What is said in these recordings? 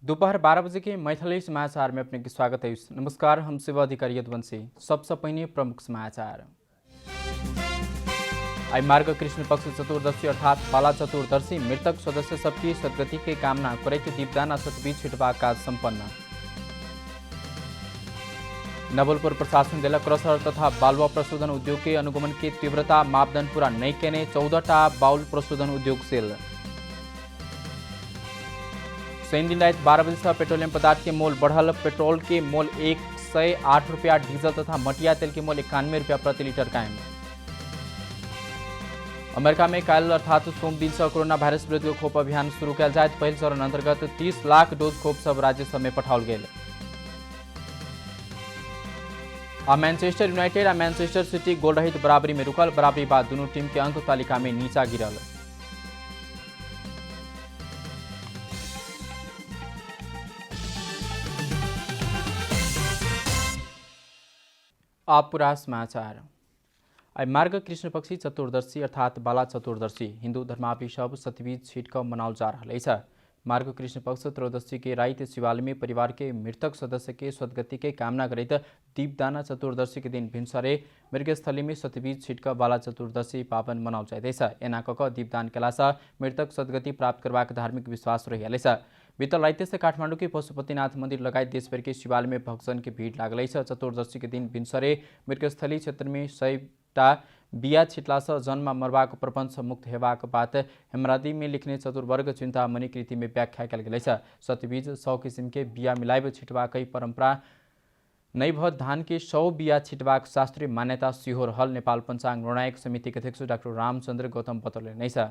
दोपहर 12 बजे के मैथिली समाचार में अपने स्वागत है। नमस्कार, हम सेवा अधिकारी यदुवंशी। सबसे पहले प्रमुख समाचार। आई मार्ग कृष्ण पक्ष चतुर्दशी अर्थात बाला चतुर्दशी मृतक सदस्य सबकी सदगति के कामना करैत दीपदान सतबीज छिटवा कार्य संपन्न। नवलपुर प्रशासन देला क्रसर तथा बालुवा प्रशोधन उद्योग के अनुगमन की तीव्रता मापदंड पूरा नहीं केने 14टा बाउल प्रशोधन उद्योग सेल। शनि दिन रात 12 बजे से पेट्रोलियम पदार्थ के मोल बढ़ल। पेट्रोल के मोल 108 रुपया, डीजल तथा मटिया तेल के मोल 91 रुपया प्रति लीटर कायम। अमेरिका में काल अर्थात सोम दिन से कोरोना वायरस विरुद्ध खोप अभियान शुरू किया जाए। पहल चरण अंतर्गत 30 लाख डोज खोप सब राज्य सब में पठाओल गए। मैनचेस्टर यूनाइटेड और मैनचेस्टर सिटी गोल रहित बराबरी में रुकल। बराबरी बाद दोनों टीम के अंक तालिका में नीचा गिरल। आप पूरा समाचार। आई मार्ग कृष्ण पक्षी चतुर्दशी अर्थात बाला चतुर्दशी हिंदू धर्मावलंबी सब सतबीज छीट कर मनाओल जा रहा है। मार्ग कृष्ण पक्ष त्रयोदशी के रात शिवालय में परिवार के मृतक सदस्य के सदगति के कामना करते दीपदान चतुर्दशी के दिन भिनसरे मृगस्थली में सतबीज छिटक बाला चतुर्दशी पावन मनाओल जाए। एना कक दीपदान केला मृतक सदगति प्राप्त करवाक धार्मिक विश्वास रही। बीतल रात से काठमाडौँ के पशुपतिनाथ मंदिर लगायत देशभर के शिवालय में भक्तजन की भीड़ लागल। चतुर्दशी के दिन भिनसरे मृगस्थली क्षेत्र में 100टा बिया छिटला से जन्म मरवाक प्रपंच मुक्त हेबाक बात हेमरादी में लिखने चतुर्वर्ग चिंतामणि कृति में व्याख्या कल गई। सतबीज 100 किसिम के बिया मिलाइब छिटवाक परंपरा नहीं भ धान के 100 बिया छिटवाक शास्त्रीय मान्यता सिहो रहल नेपाल पंचांग निर्णायक समिति के अध्यक्ष डाक्टर रामचंद्र गौतम बतौले नहीं।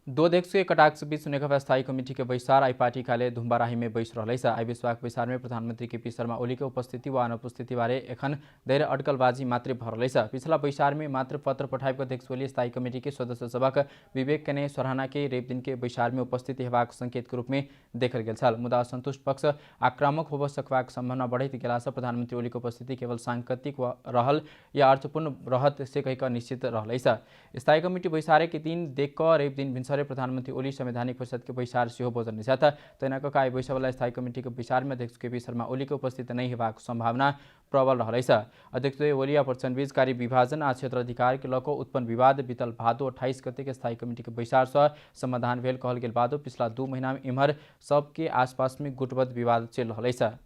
दो अध्यक्ष के कटाक्ष बीच नेकपा स्थायी कमेटी के बैसार आई पार्टी कार्यालय धुम्बाराही में बैस रहा। आई विश्वास बैसार में प्रधानमंत्री केपी शर्मा ओली के उपस्थिति व अनुपस्थिति बारे एखन धैर्य अटकलबाजी मात्र भर रहा। पिछला बैसार में मात्र पत्र पठाइब अध्यक्ष ओली स्थायी कमेटी के सदस्य सभक विवेक कने सराहना के रेप दिन के बैसार में उपस्थित हेबाक संकेत के रूप में देखल गेल। मुदा असंतुष्ट पक्ष आक्रामक होब सकबाक संभावना बढ़त गेला से प्रधानमंत्री ओली के उपस्थिति केवल सांकेतिक रहल या अर्थपूर्ण रहत से कहीक निश्चित रहा। स्थायी कमेटी बैसारे के दिन देख रेप दिन भिनसरे प्रधानमंत्री ओली संवैधानिक परिषद के बैसार से बोझन निशा तैना कका बैसा वाला स्थायी कमेटी के बैसार में अध्यक्ष केपी शर्मा ओली के उपस्थित नहीं हेबाक संभावना प्रबल रहा। अध्यक्ष ओली प्रचंड बीच कार्य विभाजन आ क्षेत्र अधिकार के लको उत्पन्न विवाद बीतल भादो 28 गते के स्थायी कमेटी के बैसार से समाधान भेल कहल गेल बादो पिछला 2 महीना में इम्हर सबके आसपास में गुटबद्ध विवाद चल रहा।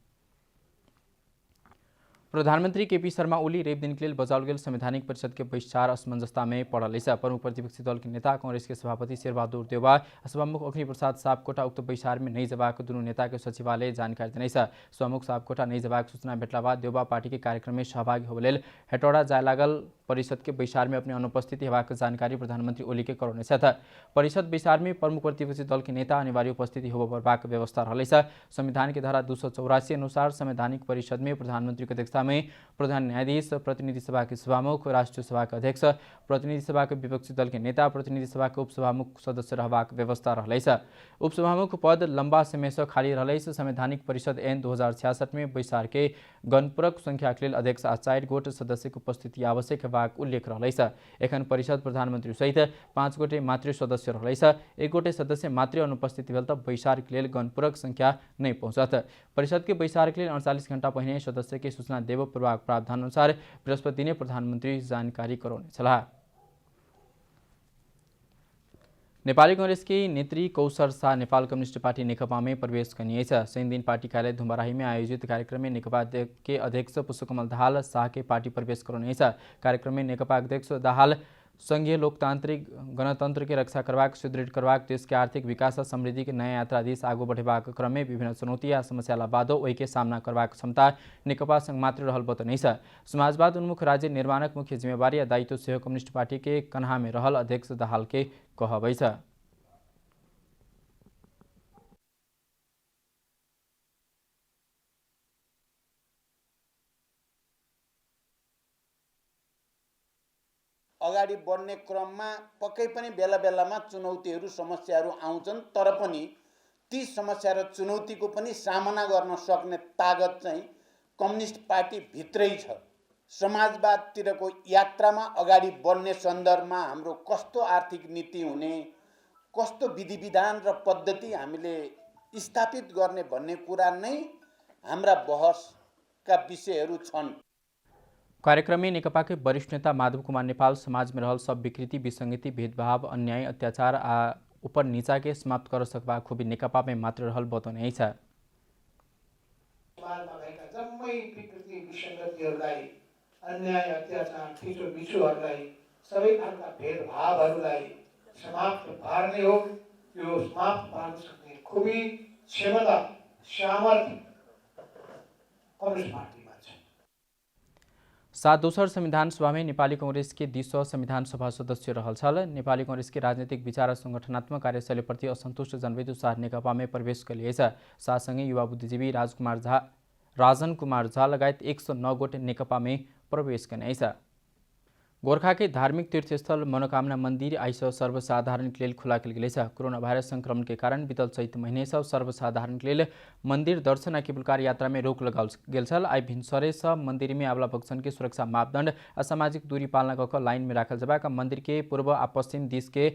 प्रधानमंत्री केपी शर्मा ओली रेप दिन के लिए बजाल गेल संवैधानिक परिषद के बैसार असमंजसता में पड़ल। प्रमुख प्रतिपक्षी दल के नेता कांग्रेस के सभापति शेरबहादुर देउवा सभामुख अग्नि प्रसाद सापकोटा उक्त बैसार में नहीं जबाक दोनों नेता के सचिवालय जानकारी देने। सभामुख सापकोटा नहीं जबाक सूचना भेटला बाद देउवा पार्टी के कार्यक्रम में सहभागी होबे हेटौड़ा जाय लागल। परिषद के बैसार में अपनी अनुपस्थिति हेबाक जानकारी प्रधानमंत्री ओली के करौने था। परिषद बैसार में प्रमुख प्रतिपक्षी दल के नेता अनिवार्य उपस्थिति होबाक व्यवस्था रहा। संविधान के धारा 284 अनुसार संवैधानिक परिषद में प्रधानमंत्री की अध्यक्षता में प्रधान न्यायाधीश, प्रतिनिधि सभा के सभामुख, राष्ट्रीय सभा के अध्यक्ष, प्रतिनिधि सभा के विपक्षी दल के नेता, प्रतिनिधि सभा के उपसभामुख सदस्य रहबाक व्यवस्था रहा। उपसभामुख पद लंबा समय से खाली रहा। संवैधानिक परिषद ऐन 2066 में बैसार के गणपूरक संख्या के लिए अध्यक्ष आ 4 गोट सदस्य की उपस्थिति आवश्यक हेबाक उल्लेख रहा। एखन परिषद प्रधानमंत्री सहित 5 गोटे मात्र सदस्य रहा। 1 गोटे सदस्य मात्र अनुपस्थित भेल तब बैसार के लिए गणपूरक संख्या नहीं पहुंचत। परिषद के बैसार के लिए 48 घंटा पहले सदस्य के सूचना देव पूर्वक प्रावधान अनुसार बृहस्पति दिन प्रधानमंत्री जानकारी करौने छलाह। नेपाली कांग्रेस की नेत्री kosher Shah Nepal communist party Nekapa में प्रवेश करनी है। शनि दिन पार्टी कार्यालय धुम्बाराही में आयोजित कार्यक्रम में नेकपा के अध्यक्ष पुष्पकमल दाहाल शाह के पार्टी प्रवेश करने। कार्यक्रम में नेकपा अध्यक्ष दाहाल संघीय लोकतांत्रिक गणतंत्र के रक्षा करवाक, सुदृढ़ करवाक, देश के आर्थिक विकास और समृद्धि के नया यात्रा दिश आगू बढ़ेबाक क्रम में विभिन्न चुनौती या समस्या बादो वही के सामना करवाक क्षमता नेकपा संघ मात्र रहल बतौने। समाजवाद उन्मुख राज्य निर्माणक मुख्य जिम्मेवारी या दायित्व सेहो कम्युनिस्ट पार्टी के कन्हा में रहल अध्यक्ष दाहाल के कहबै। अगाडि बढ्ने क्रममा पक्कै पनि बेला बेलामा चुनौतीहरू समस्याहरू आउँछन्, तर पनि ती समस्या र चुनौतीको पनि सामना गर्न सक्ने तागत चाहिँ कम्युनिस्ट पार्टी भित्रै छ। समाजवादतिरको यात्रामा अगाडि बढ्ने सन्दर्भमा हाम्रो कस्तो आर्थिक नीति हुने, कस्तो विधि विधान र पद्धति हामीले स्थापित गर्ने भन्ने कुरा नै हाम्रा बहसका विषयहरू छन्। कार्यक्रम में नेकपा के वरिष्ठ नेता माधव कुमार नेपाल समाज में रहल सब विकृति विसंगति भेदभाव अन्याय अत्याचार आ ऊपर नीचा के समाप्त कर सकबा खूबी नेकपा में मात्र रहल बताउने छ। समाजमा भएका जम्मै विकृति विसंगतिहरूलाई, अन्याय अत्याचार थिचो मिचोहरूलाई, सबै खालका भेदभावहरूलाई समाप्त पार्ने हो। यो समाप्त पार्न सक्ने खुबी क्षमता सामर्थ्य कम्युनिस्ट पार्टीमा छ। सात दोसर संविधान सभा में नेपाली कांग्रेस के 200 संविधान सभा सदस्य रहल छल। नेपाली कांग्रेस के राजनीतिक विचार और संगठनात्मक कार्यशैली प्रति असंतुष्ट जनवैद उत्साह नेकपा में प्रवेश कलिएछ। साथसँगै युवा बुद्धिजीवी राजन कुमार झा लगायत 109 गोटे नेकपा में प्रवेश कनेछ। गोरखा के धार्मिक तीर्थस्थल मनोकामना मंदिर आइस सर्वसाधारण के लिए खुला कल गेल छ। कोरोना वायरस संक्रमण के कारण बीतल चैत महीने से सर्वसाधारण के लिए मंदिर दर्शन आ केबुलकार यात्रा में रोक लगाल गेल छल। आई भिनसरे से मंदिर में आवेला भक्तन के सुरक्षा मापदंड आ सामाजिक दूरी पालना कऽ लाइन में राखल जबाक मंदिर के पूर्व आ पश्चिम दिश के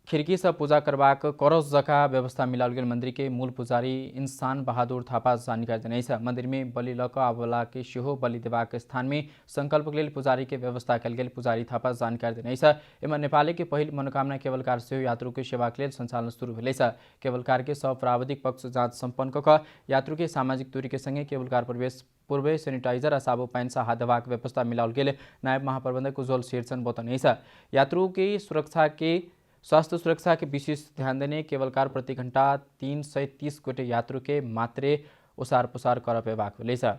खिड़की से पूजा करबाक करस जका व्यवस्था मिलाल गेल। मंदिर के मूल पुजारी इंसान बहादुर थापा जानकारी देने छ। मंदिर में बलि लक आवेला के सेहो बलि देबाक स्थान में संकल्प के लिए पुजारी के व्यवस्था कल गेल। पुजारी थापा जानकारी देने छ। एमा नेपाली के पहिल मनोकामना केवलकार सेहो यात्रु के सेवा के लिए संचालन शुरू भेल छ। केवलकार के सब प्राविधिक पक्ष जाँच सम्पन्न कऽ यात्रु के सामाजिक दूरी के संगे केवलकार प्रवेश पूर्व सैनिटाइजर आ साबु पानी से हाथ धोबाक व्यवस्था मिलाल गेल। नायब महाप्रबंधक उज्जवल शेरचन बतौने छ। यात्रु के स्वास्थ्य सुरक्षा के विशेष ध्यान देने केवलकार प्रति घंटा 330 गोटे यात्रु के मात्रे ओसार पुसार कर पेबाक भेल छ।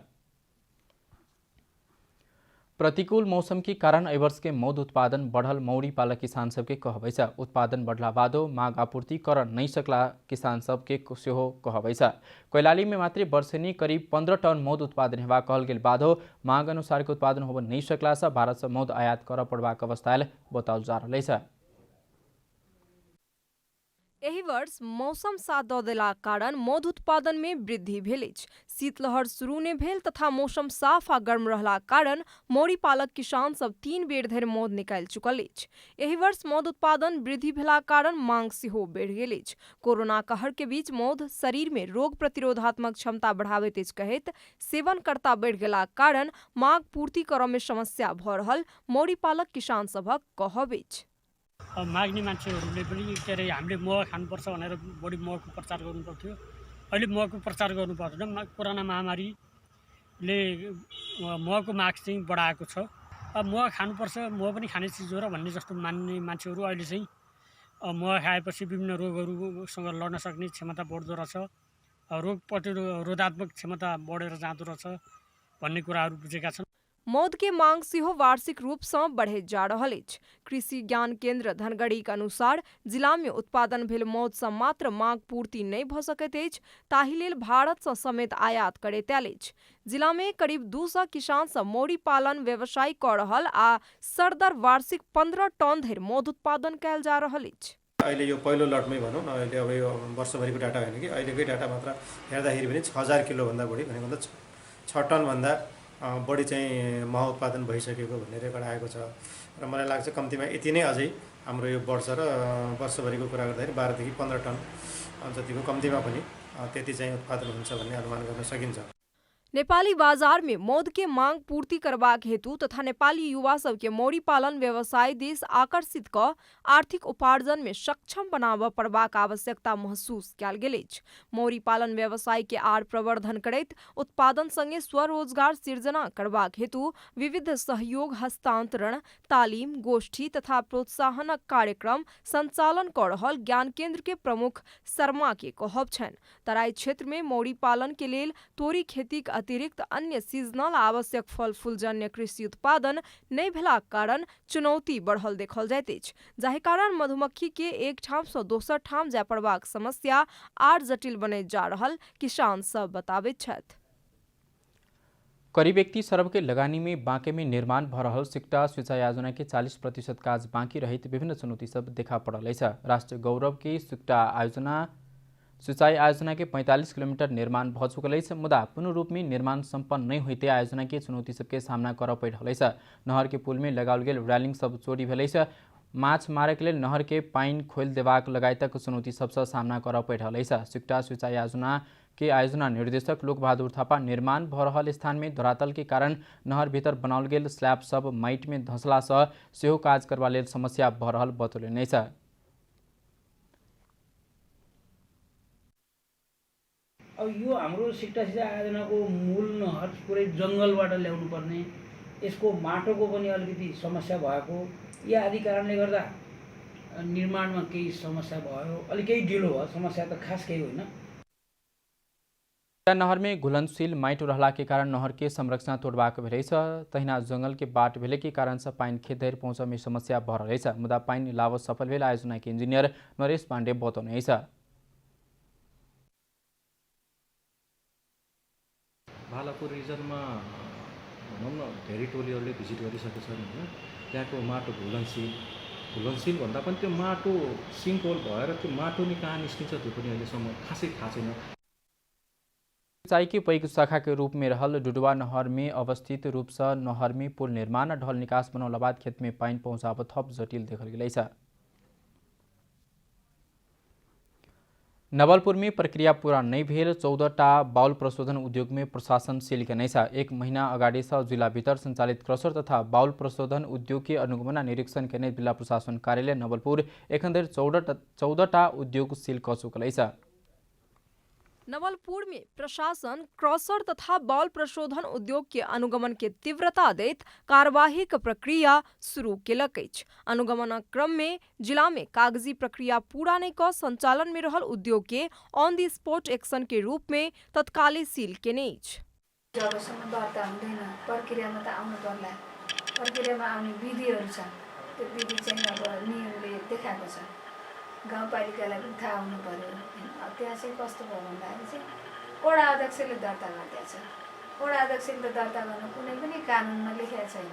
प्रतिकूल मौसम के कारण एहि वर्ष के मौध उत्पादन बढ़ल मौरी पालक किसान सबके कहबै छ। उत्पादन बढ़ला बादो मांग आपूर्ति कर नहीं सकला किसान सबके सेहो कहबै छ। कैलाली में मात्र वर्षेनी करीब 15 टन मौध उत्पादन हेबा कहल गेल बादो मांग अनुसार के उत्पादन होब नहीं सकला से भारत से मौध आयात कर पड़बाक अवस्था बताओल जा रहल छ। एही वर्ष मौसम साथ दऽ देला कारण मौध उत्पादन में वृद्धि भेल अछि। शीतलहर शुरू ने भेल तथा मौसम साफ आ गर्म रहला कारण मौरी पालक किसान सब 3 बेर धरि मौध निकालि चुकल अछि। एही वर्ष मौध उत्पादन वृद्धि भेला कारण मांग सेहो बढ़ि गेल अछि। कोरोना कहर के बीच मौध शरीर में रोग प्रतिरोधात्मक क्षमता बढ़ाबैत अछि कहैत सेवनकर्ता बढ़ि गेला कारण मांग पूर्ति करऽ में समस्या भऽ रहल मौरी पालक किसान सभक कहब अछि। माग्ने मान्छेहरूले पनि के अरे हामीले मह खानुपर्छ भनेर बढी महको प्रचार गर्नुपर्थ्यो। अहिले महको प्रचार गर्नु पर्दैन। कोरोना महामारीले महको माग चाहिँ बढाएको छ। अब मह खानुपर्छ, मह पनि खाने चिज हो र भन्ने जस्तो मान्ने मान्छेहरू अहिले चाहिँ मह खाएपछि विभिन्न रोगहरूसँग लड्न सक्ने क्षमता बढ्दो रहेछ, रोग प्रतिरोधात्मक क्षमता बढेर जाँदो रहेछ भन्ने कुराहरू बुझेका छन्। मौध के मांग सेहो वार्षिक रूप से बढ़े जा रहल अछि। कृषि ज्ञान केंद्र धनगढ़ी के अनुसार जिला में उत्पादन भेल मौध से मात्र मांग पूर्ति नहीं भ सकैत अछि, ताहि लेल भारत से समेत आयात करैत आयल अछि। जिला में करीब 200 किसान सब मौरी पालन व्यवसाय कऽ रहल आ सरदर वार्षिक 15 टन धरि मौध उत्पादन कयल जा रहल अछि। अहिले यो पहिलो लटमै भनौँ न, अहिले अब यो वर्षभरिको डाटा होइन कि अहिलेकै डाटा मात्र हेर्दाखेरि पनि 6000 किलोभन्दा बढी भनेको त 6 टनभन्दा बढी चाहिँ मह उत्पादन भइसकेको भन्ने रेकर्ड आएको छ र मलाई लाग्छ कम्तीमा यति नै अझै हाम्रो यो वर्ष र वर्षभरिको कुरा गर्दाखेरि 12 देखि 15 टन जतिको कम्तीमा पनि त्यति चाहिँ उत्पादन हुन्छ भन्ने अनुमान गर्न सकिन्छ। नेपाली बाजार में मौध के मांग पूर्ति करबाक हेतु तथा नेपाली युवा सब के मौरी पालन व्यवसाय दिस आकर्षित क आर्थिक उपार्जन में सक्षम बनाबऽ पड़बाक आवश्यकता महसूस कयल गेल अछि। मौरी पालन व्यवसाय के आर प्रवर्धन करैत उत्पादन संगे स्वरोजगार सृजना करबाक हेतु विविध सहयोग हस्तांतरण, तालीम, गोष्ठी तथा प्रोत्साहनक कार्यक्रम संचालन कऽ रहल ज्ञान केंद्र के प्रमुख शर्मा के कहब छनि। तराई क्षेत्र में मौरी पालन के लेल तोरी खेती अतिरिक्त अन्य सीजनल आवश्यक फल फूलजन्य कृषि उत्पादन नहीं भेलाक कारण चुनौती बढ़ल देखल जाइत अछि, जाहि कारण मधुमक्खी के एक ठाम से दोसर ठाम जाय पड़बाक समस्या आर जटिल बनैत जा रहल किसान सब बताबैत छथि। करीब 31 अरब के लगानी में बांके में निर्माण भ रहल सिक्टा सिंचाई योजना के 40% काज बाँकी रहित विभिन्न चुनौती सब देखा पड़ल अछि। राष्ट्रीय गौरव के सिक्टा सिंचाई आयोजना के 45 किलोमीटर निर्माण भ चुकल अछि, मुदा पूर्ण रूप में निर्माण संपन्न नहीं होते आयोजना के चुनौती सबके सामना कर पड़ि रहल अछि। नहर के पुल में लगाओल गेल रेलिंग सब चोरी भेल अछि। माछ मारक लेल नहर के पानि खोलि देबाक लगायतक चुनौती सबसँ सामना करऽ पड़ि रहल अछि। सिक्टा सिंचाई योजना के आयोजना निर्देशक लोकबहादुर थापा निर्माण भऽ रहल स्थान में धरातल के कारण नहर भीतर बनाओल गेल स्लैब सब माटि में धंसला सँ सेहो काज करबा लेल समस्या भऽ रहल बतौलनि अछि। अब यो हाम्रो सिक्टा सिंचाई आयोजनाको मूल नहर पुरै जङ्गलबाट ल्याउनु पर्ने, यसको माटोको पनि अलिकति समस्या भएको या आदि कारणले गर्दा निर्माणमा केही समस्या भयो, अलि केही ढिलो भयो। समस्या त खास केही होइन। नहर में घुलनशील माटि रहला के कारण नहर के संरचना तोड़बाक भेल अछि। तहिना जंगल के बाट भेले के कारण से पानि खेत धरि पहुँच में समस्या भऽ रहल अछि। मुदा पानि लाबऽ सफल भेल आयोजना के इंजीनियर नरेश पाण्डे बतौने अछि। भालापुर रिजनमा भनौँ न धेरै टोलीहरूले भिजिट गरिसकेका छन् होइन। त्यहाँको माटो घुलनशील भन्दा पनि त्यो माटो सिङ्क होल भएर त्यो माटो नि कहाँ निस्किन्छ त्यो पनि अहिलेसम्म खासै थाहा छैन। सिंचाई की पैघ शाखा के रूप में रहल डुडुवा नहर में अवस्थित रूप से नहर में पुल निर्माण ढल निकास बनौला बाद खेत में पानी पहुँचाब थप जटिल देखल गेल अछि। नवलपुर में प्रक्रिया पूरा नहीं भेल 14टा बाउल प्रशोधन उद्योग में प्रशासन सील केने छ। 1 महीना अगाडि से जिला भीतर संचालित क्रसर तथा बाउल प्रशोधन उद्योग के अनुगमन निरीक्षण केने जिला प्रशासन कार्यालय नवलपुर एखन धरि 14टा उद्योग सील क चुकल अछि। नवलपुर में प्रशासन क्रॉसर तथा बाउल प्रशोधन उद्योग के अनुगमन के तीव्रता दैत कार्यवाहीक प्रक्रिया शुरू केलक अछि। अनुगमन क्रम में जिला में कागजी प्रक्रिया पूरा नहीं क संचालन में रहल उद्योग के ऑन द स्पॉट एक्शन के रूप में तत्कालै सील केने अछि। जबसम्म दर्ता हुँदैन प्रक्रियामा त आउनु पर्ला। प्रक्रियामा आउने विधिहरू छ, त्यो विधि चाहिँ अब नियमले देखाएको छ। गाउँपालिकालाई पनि थाहा हुनु पर्यो। त्यहाँ चाहिँ कस्तो भयो भन्दाखेरि चाहिँ वडा अध्यक्षले दर्ता गरिदिएछ। वडा अध्यक्षले दर्ता गर्न कुनै पनि कानुनमा लेखेको छैन।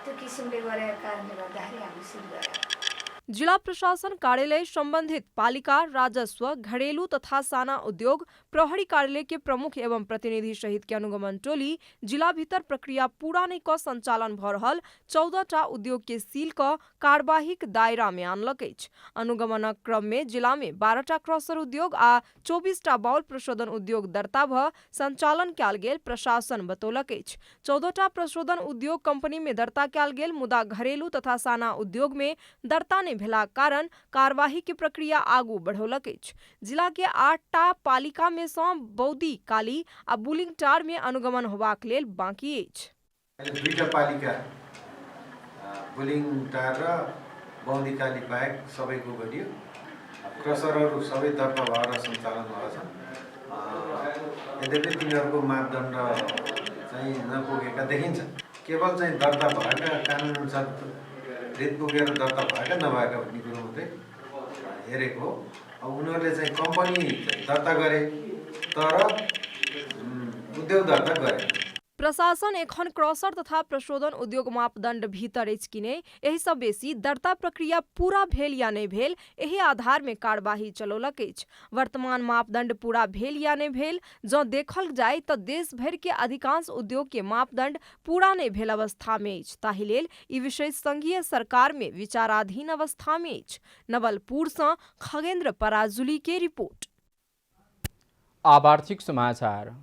त्यो किसिमले गरेको कारणले गर्दाखेरि हामी सिल गरेका। जिला प्रशासन कार्यालय संबंधित पालिका, राजस्व, घरेलू तथा साना उद्योग, प्रहरी कार्यालय के प्रमुख एवं प्रतिनिधि सहित के अनुगमन टोली जिला भीतर प्रक्रिया पूरा नहीं क संचालन भ रहल 14टा उद्योग के सील क कार्यवाहीक दायरा में आनलक अछि। अनुगमन क्रम में जिला में 12टा क्रसर उद्योग आ 24टा बाउल प्रशोधन उद्योग दर्ता भ संचालन कयल गेल प्रशासन बतौलक अछि। 14टा प्रशोधन उद्योग कंपनी में दर्ता कयल गेल, मुदा घरेलू तथा साना उद्योग में दर्ता नहीं भेला कारण कार्यवाही के प्रक्रिया आगू बढ़ौलक अछि। जिला के 8टा पालिका में सँ बौद्धी काली आ बुलिङटार में अनुगमन होबाक लेल बाँकी अछि। 2टा पालिका बुलिङटार र बौद्धी काली बाहेक सबैको गरियो। क्रसरहरू सबै दर्ता भएर सञ्चालन भएको छ। यद्यपि तिनीहरूको मापदण्ड चाहिँ नपुगेका देखिन्छ। केवल चाहिँ दर्ता भएका कानुनअनुसार रिट पुगेर दर्ता भएका नभएका भन्ने कुरो मात्रै हेरेको हो। अब उनीहरूले चाहिँ कम्पनी दर्ता गरे तर उद्योग दर्ता गरे। प्रशासन एखन क्रसर तथा प्रशोधन उद्योग मापदण्ड भीतर अछि कि नहि, एहि सँ बेसी दर्ता प्रक्रिया पूरा भेल या नहि भेल एहि आधार में कार्यवाही चलौलक अछि। वर्तमान मापदण्ड पूरा भेल या नहि भेल जँ देखल जाय तऽ देश भरि के अधिकांश उद्योग के मापदण्ड पूरा नहि भेल अवस्था में अछि। ताहि लेल ई विषय संघीय सरकार में विचाराधीन अवस्था में अछि। नवलपुर सँ खगेन्द्र पराजुली के रिपोर्ट। आब आर्थिक समाचार।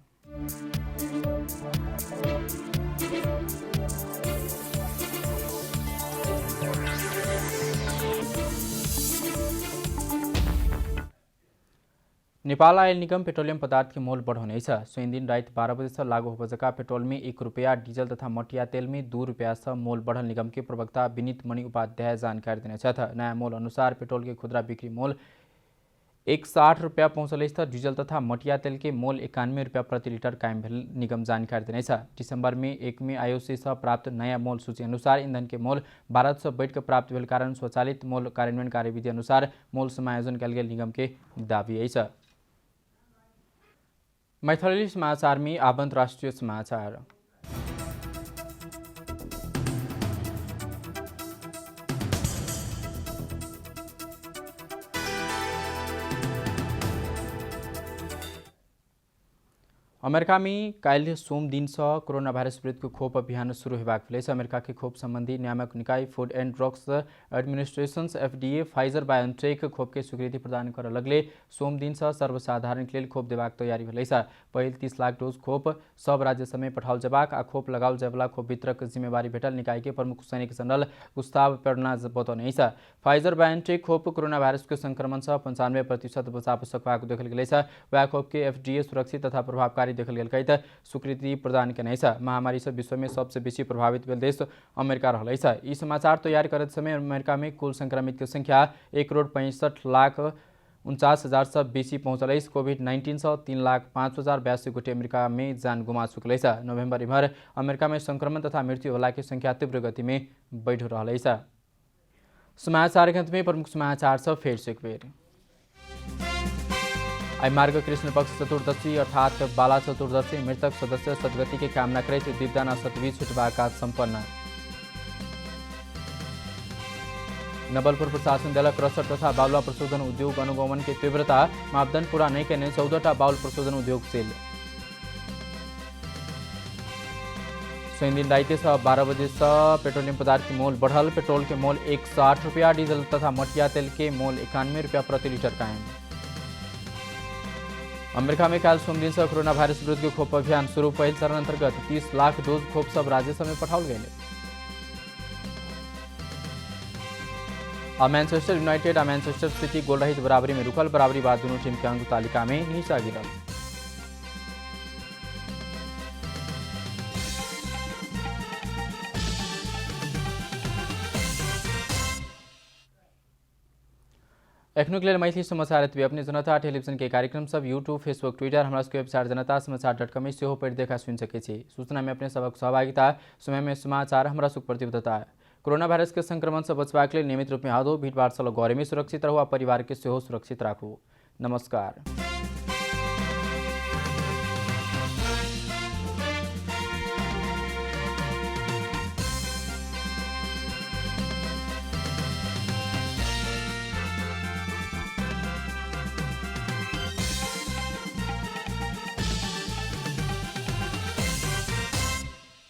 नेपाल आयल निगम पेट्रोलियम पदार्थ के मोल बढ़ाउनेछ। शनि दिन रात 12 बजे से लागू होबेजका पेट्रोल में 1 रुपया, डीजल तथा मटिया तेल में 2 रुपया से मोल बढ़ल निगम के प्रवक्ता विनीत मणि उपाध्याय जानकारी देने छथि। नया मोल अनुसार पेट्रोल के खुदरा बिक्री मोल 160 रुपया पहुँचल अछि तऽ डीजल तथा मटिया तेल के मोल 91 रुपया प्रति लीटर कायम भेल निगम जानकारी देने छ। दिसंबर में 1 में आईओसी से प्राप्त नया मोल सूची अनुसार ईंधन के मोल 1200 बढ़ के प्राप्त भेल कारण स्वचालित मोल कार्यान्वयन कार्यविधि अनुसार मोल समायोजन कयल गेल निगम के दावी अछि। मैथिली समाचार में आब अंतर्राष्ट्रीय समाचार। अमेरिका में काल्हि सोम दिन से कोरोना भाइरस विरुद्धको खोप अभियान शुरू होबाक भेलैछ। अमेरिका के खोप संबंधी नियामक निकाय food and drugs administrations FDA Pfizer BioNTech खोप के स्वीकृति प्रदान कर लगले सोम दिन से सर्वसाधारण के लिए खोप देबाक तैयारी भेलैछ। पहिल 30 लाख डोज खोप सब राज्य समेत पठाओल जबाक आ खोप लगाओल जायवाला खोप वितरक जिम्मेवारी भेटल निकाय के प्रमुख सैनिक जनरल गुस्ताव पेर्नाज बतौने छ। फाइजर बायोन्टेक खोप कोरोना भाइरस के संक्रमण से 95% बचाव सकबाक देखल गेलै छ। वह खोप के FDA सुरक्षित तथा प्रभावकारी देखल गेल कहित स्वीकृति प्रदान केने छ। महामारी से विश्व में सबसे बेसी प्रभावित भेल देश अमेरिका रहलै छ। ई समाचार तैयार करत समय अमेरिका में कुल संक्रमित के संख्या 1,65,49,000 से बेसी पहुँचल। कोभिड-19 से 3,05,082 गोटे अमेरिका में जान गुमा चुकल छ। नवंबर भर अमेरिका में संक्रमण तथा मृत्यु होला के संख्या तीव्र गति में बढ़ रहलै छ। समाचार के अंत में प्रमुख समाचार सब फेर से एक बेर। मार्ग कृष्ण पक्ष चतुर्दशी अर्थात बाला चतुर्दशी मृतक सदस्य सदगति की कामना करते दीपदान सतवी छुटवाका संपन्न। नवलपुर प्रशासन द्वारा क्रसर तथा बालुवा प्रशोधन उद्योग अनुगमन की तीव्रता मापदंड पूरा नहीं करने 14टा बाउल प्रशोधन उद्योग सेल। दिन दायित्व से 12 बजे से पेट्रोलियम पदार्थ की मोल बढ़ल। पेट्रोल के मोल 160 रुपया, डीजल तथा मटिया तेल के मोल 91 रुपया प्रति लीटर कायम। अमेरिका में काल सोम दिन से कोरोना वायरस विरुद्ध के खोप अभियान शुरू। पहल चरण अंतर्गत 30 लाख डोज खोप सब राज्य समेत पठाओल गए। मैनचेस्टर यूनाइटेड और मैनचेस्टर सिटी गोल रहित बराबरी में रुकल। बराबरी बाद दोनों टीम के अंक तालिका में नीचा गिरल। एखनुक लेल मैथिली समाचार एतबे। अपने जनता टेलीविजन के कार्यक्रम सब यूट्यूब, फेसबुक, ट्विटर हमरा सबके वेबसाइट जनता समाचार.com से हो पढ़ देखा सुन सके छी। सूचना में अपने सबक सहभागिता, समय में समाचार हमरा सुख प्रतिबद्धता। कोरोना वायरस के संक्रमण से बचबाक लेल नियमित रूप में हाथों भीड़ भाड़ से गौरे में सुरक्षित रहू आ परिवार के सेहो सुरक्षित राखू। नमस्कार।